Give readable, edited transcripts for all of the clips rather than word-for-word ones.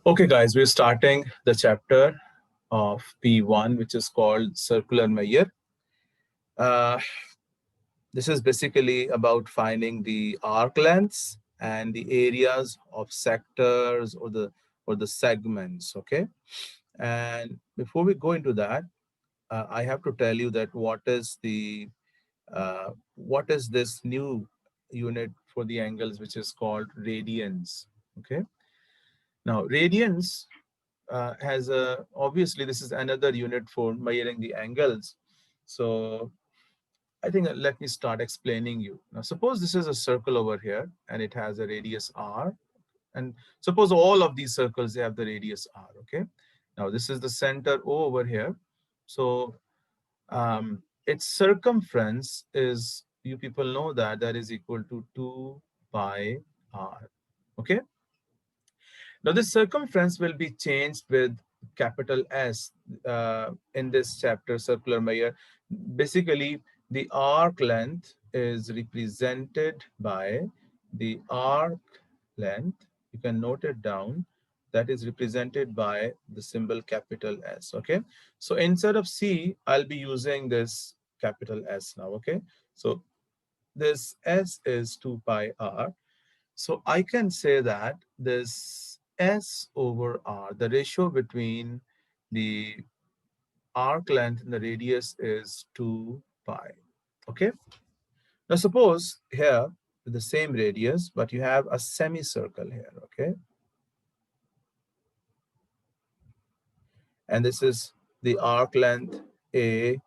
Okay, guys, we're starting the chapter of P1, which is called Circular Measure. Uh, this is basically about finding the arc lengths and the areas of sectors or the segments. Okay, and before we go into that, I have to tell you that what is this new unit for the angles, which is called radians. Okay, now radians has a obviously this is another unit for measuring the angles. So I think let me start explaining you. Now suppose this is a circle over here and it has a radius r, and suppose all of these circles they have the radius r. Okay, now this is the center O over here. So its circumference is, you people know that that is equal to 2 pi r. Okay, now, this circumference will be changed with capital S in this chapter, circular measure. Basically, the arc length is represented by the arc length. You can note it down. That is represented by the symbol capital S. Okay. So instead of C, I'll be using this capital S now. Okay. So this S is 2 pi r. So I can say that this S over R, the ratio between the arc length and the radius is 2 pi. Okay. Now suppose here with the same radius, but you have a semicircle here. Okay. And this is the arc length A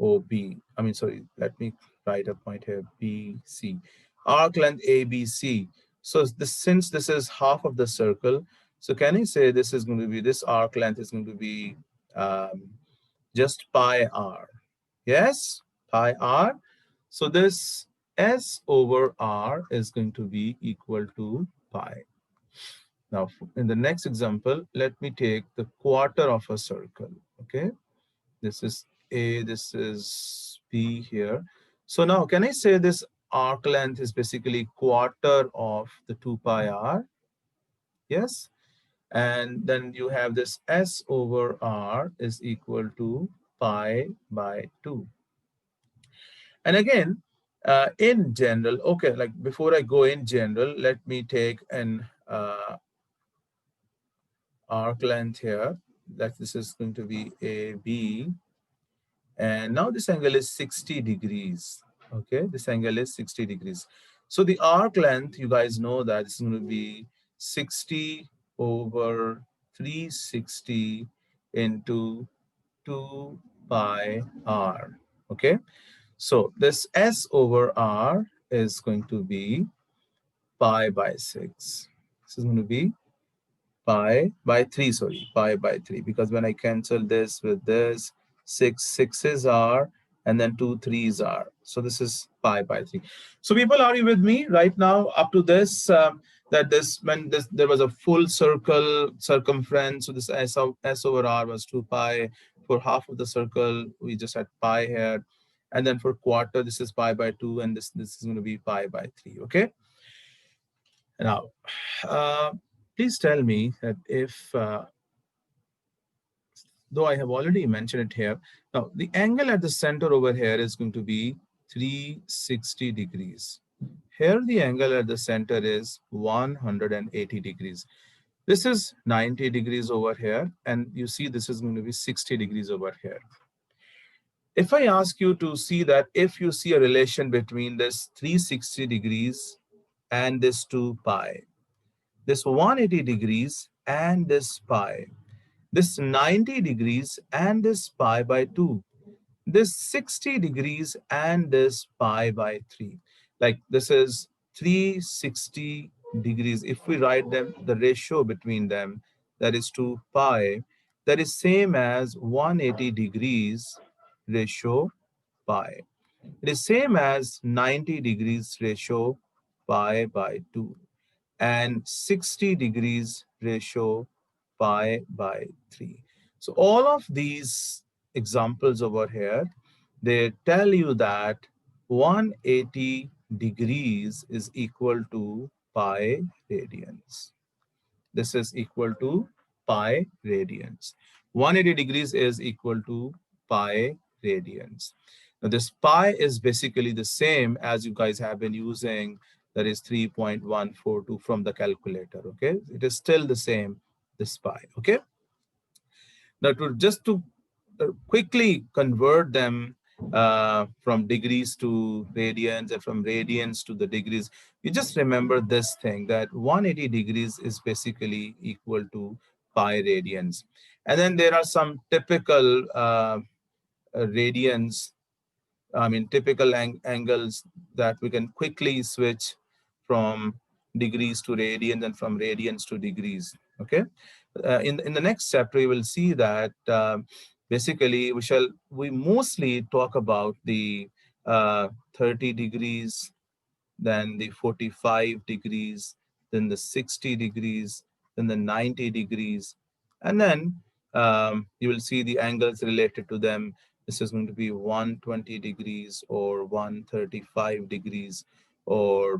O B. I mean, sorry, let me write a point here, B, C. Arc length A, B, C. So this, since this is half of the circle, so can I say this is going to be, this arc length is going to be just pi r. Yes, pi r. So this S over R is going to be equal to pi. Now, in the next example, let me take the quarter of a circle. Okay. This is A, this is B here. So now can I say this arc length is basically quarter of the 2 pi r? Yes. And then you have this S over R is equal to pi by 2. And again, in general, okay, like before I go in general, let me take an arc length here. That this is going to be AB. And now this angle is 60 degrees. Okay, this angle is 60 degrees. So the arc length, you guys know that it's going to be 60 over 360 into 2 pi r. Okay, so this S over R is going to be pi by 6. This is going to be pi by 3, sorry, pi by 3, because when I cancel this with this, 6 sixes are, and then 2 threes are. So this is pi by 3. So people, are you with me right now up to this? That this, when this, there was a full circle circumference, so this S over R was 2 pi. For half of the circle, we just had pi here. And then for quarter, this is pi by 2, and this is going to be pi by 3, okay? Now, uh, please tell me that if, though I have already mentioned it here, now the angle at the center over here is going to be 360 degrees. Here the angle at the center is 180 degrees. This is 90 degrees over here, and you see this is going to be 60 degrees over here. If I ask you to see that, if you see a relation between this 360 degrees and this 2 pi, this 180 degrees and this pi, this 90 degrees and this pi by 2, this 60 degrees and this pi by 3. Like this is 360 degrees. If we write them, the ratio between them, that is 2 pi, that is same as 180 degrees ratio pi. It is same as 90 degrees ratio pi by 2 and 60 degrees ratio pi by 3. So all of these examples over here, they tell you that 180 degrees is equal to pi radians. this is equal to pi radians. 180 degrees is equal to pi radians. Now this pi is basically the same as you guys have been using, that is 3.142 from the calculator, okay? It is still the same, this pi, okay? Now to quickly convert them from degrees to radians and from radians to the degrees, you just remember this thing, that 180 degrees is basically equal to pi radians. And then there are some typical radians, I mean, typical angles that we can quickly switch from degrees to radians and from radians to degrees. Okay. In the next chapter, you will see that basically we mostly talk about the 30 degrees, then the 45 degrees, then the 60 degrees, then the 90 degrees. And then you will see the angles related to them. This is going to be 120 degrees or 135 degrees, or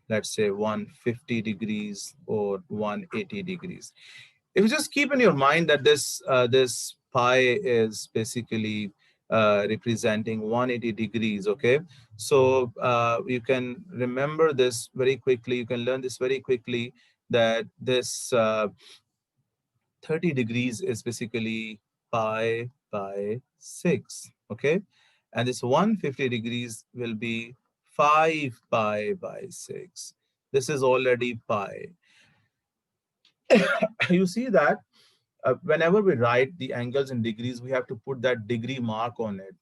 let's say 150 degrees or 180 degrees. If you just keep in your mind that this pi is basically representing 180 degrees, okay? So you can remember this very quickly. You can learn this very quickly, that this 30 degrees is basically pi by 6, okay? And this 150 degrees will be 5 pi by 6. This is already pi. You see that whenever we write the angles in degrees, we have to put that degree mark on it.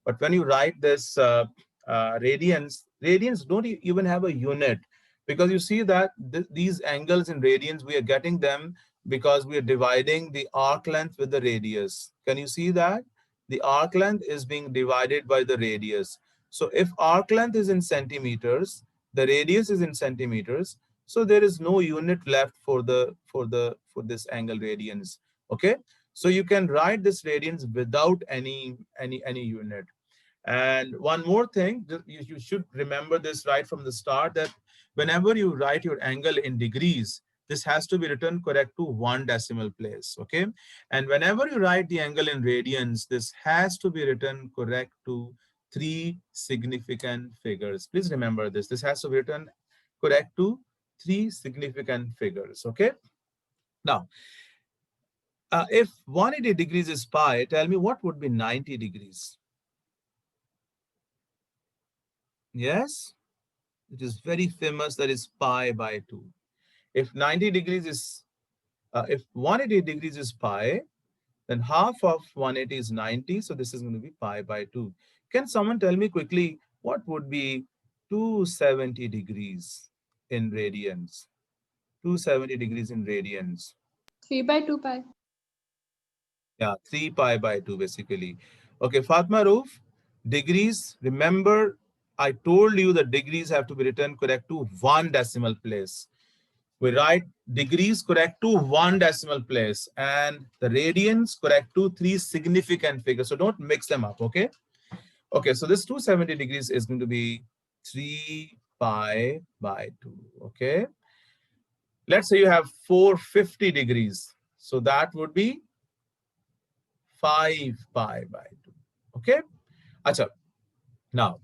But when you write this radians don't even have a unit, because you see that these angles in radians, we are getting them because we are dividing the arc length with the radius. Can you see that? The arc length is being divided by the radius. So if arc length is in centimeters, the radius is in centimeters, so there is no unit left for this angle radians. Okay, so you can write this radians without any unit. And one more thing, you should remember this right from the start, that whenever you write your angle in degrees, this has to be written correct to 1 decimal place. Okay, and whenever you write the angle in radians, this has to be written correct to 3 significant figures. Please remember this. This has to be written correct to 3 significant figures. Okay, now if 180 degrees is pi, tell me what would be 90 degrees? Yes, it is very famous, that is pi by 2. If 90 degrees is, if 180 degrees is pi, then half of 180 is 90. So this is going to be pi by 2. Can someone tell me quickly what would be 270 degrees in radians? 270 degrees in radians. 3 by 2 pi. Yeah, 3 pi by 2 basically. Okay, Fatma Roof, degrees, remember I told you that degrees have to be written correct to 1 decimal place. We write degrees correct to 1 decimal place and the radians correct to 3 significant figures. So don't mix them up, okay? Okay, so this 270 degrees is going to be 3 pi by 2, okay? Let's say you have 450 degrees. So that would be 5 pi by 2. Okay. Acha. Now,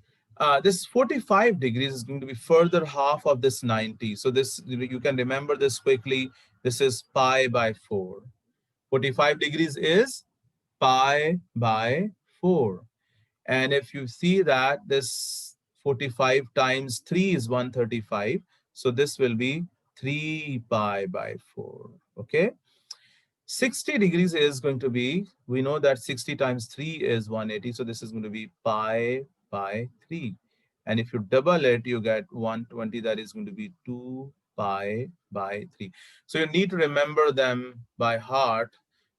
this 45 degrees is going to be further half of this 90. So this, you can remember this quickly. This is pi by 4. 45 degrees is pi by 4. And if you see that this 45 times 3 is 135. So this will be 3 pi by 4. Okay. 60 degrees is going to be, we know that 60 times 3 is 180. So this is going to be pi by 3. And if you double it, you get 120. That is going to be 2 pi by 3. So you need to remember them by heart,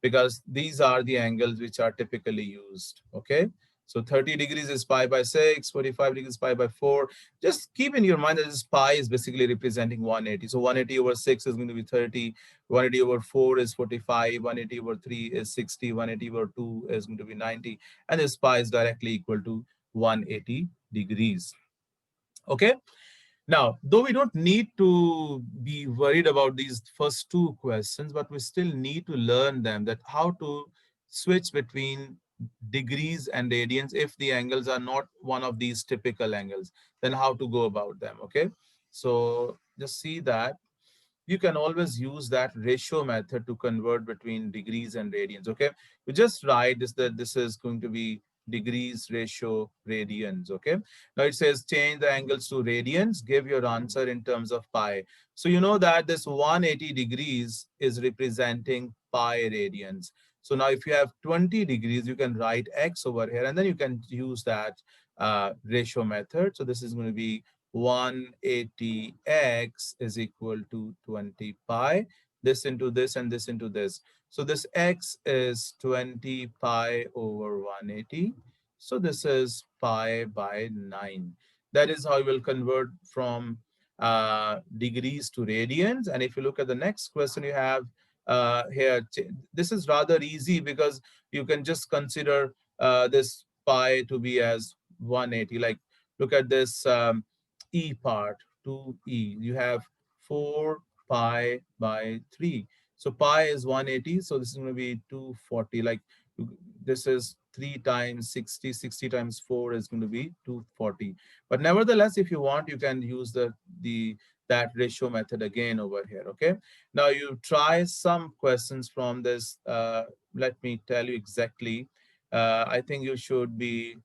because these are the angles which are typically used. Okay. So 30 degrees is pi by 6, 45 degrees pi by 4. Just keep in your mind that this pi is basically representing 180. So 180 over 6 is going to be 30. 180 over 4 is 45, 180 over 3 is 60, 180 over 2 is going to be 90, and this pi is directly equal to 180 degrees. Okay. Now, though we don't need to be worried about these first two questions, but we still need to learn them, that how to switch between degrees and radians if the angles are not one of these typical angles, then how to go about them, okay? So just see that you can always use that ratio method to convert between degrees and radians, okay? You just write this, that this is going to be degrees ratio radians, okay? Now it says change the angles to radians, give your answer in terms of pi. So you know that this 180 degrees is representing pi radians. So now if you have 20 degrees, you can write x over here, and then you can use that ratio method. So this is going to be 180x is equal to 20 pi, this into this and this into this. So this x is 20 pi over 180. So this is pi by 9. That is how you will convert from degrees to radians. And if you look at the next question you have here, this is rather easy because you can just consider this pi to be as 180. Like look at this E part, 2e. You have 4 pi by 3. So pi is 180. So this is going to be 240. Like this is 3 times 60. 60 times 4 is going to be 240. But nevertheless, if you want, you can use the that ratio method again over here. Okay. Now you try some questions from this. Let me tell you exactly. I think you should be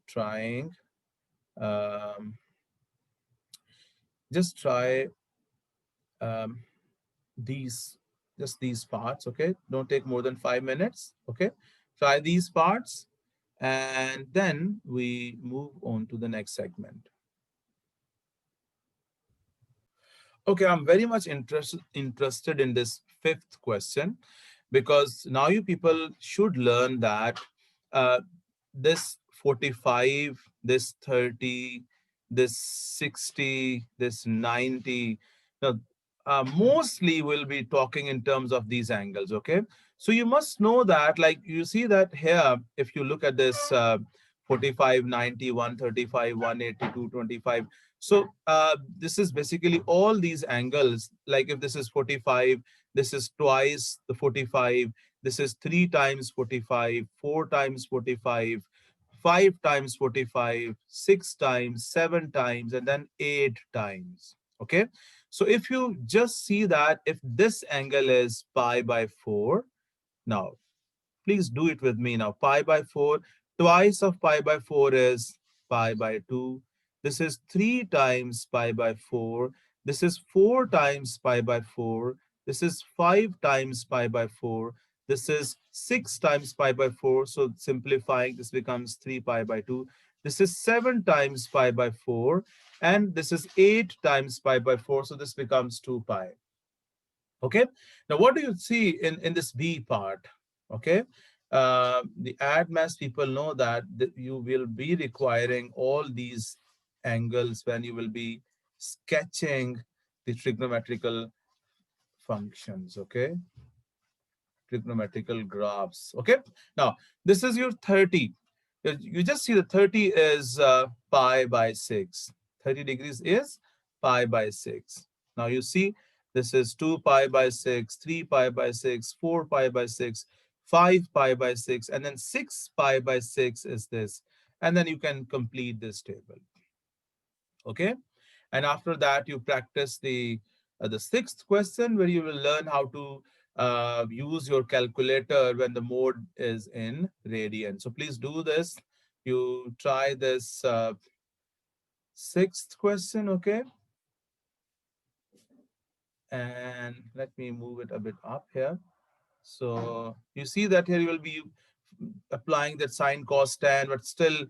trying. Um, just try um, these, just these parts, okay? Don't take more than 5 minutes, okay? Try these parts, and then we move on to the next segment. Okay, I'm very much interested in this fifth question, because now you people should learn that uh, this 45, this 30, this 60, this 90, now, mostly we'll be talking in terms of these angles, okay? So you must know that, like you see that here, if you look at this 45, 90, 135, 180, 225. So this is basically all these angles. Like if this is 45, this is twice the 45, this is 3 times 45, 4 times 45, 5 times 45, 6 times, 7 times, and then 8 times. Okay. So if you just see that if this angle is pi by 4, now please do it with me now. Pi by 4, twice of pi by 4 is pi by 2. This is 3 times pi by 4. This is 4 times pi by 4. This is 5 times pi by 4. This is 6 times pi by 4. So simplifying, this becomes 3 pi by 2. This is 7 times pi by 4. And this is 8 times pi by 4. So this becomes 2 pi. Okay. Now, what do you see in this B part? Okay. The add mass people know that you will be requiring all these angles when you will be sketching the trigonometrical functions. Okay. Trigonometrical graphs. Okay. Now, this is your 30. You just see the 30 is pi by 6. 30 degrees is pi by 6. Now you see this is 2 pi by 6, 3 pi by 6, 4 pi by 6, 5 pi by 6, and then 6 pi by 6 is this. And then you can complete this table. Okay. And after that, you practice the sixth question, where you will learn how to use your calculator when the mode is in radian. So please do this. You try this sixth question, okay? And let me move it a bit up here. So you see that here you will be applying that sine cos tan, but still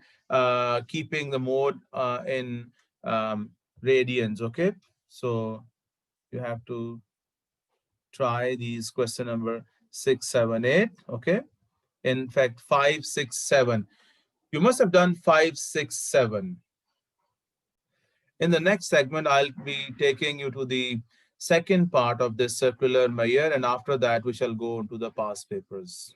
keeping the mode in radians, okay? So you have to try these question number 6, 7, 8, okay? In fact, 5, 6, 7. You must have done 5, 6, 7. In the next segment, I'll be taking you to the second part of this circular Mayer, and after that, we shall go into the past papers.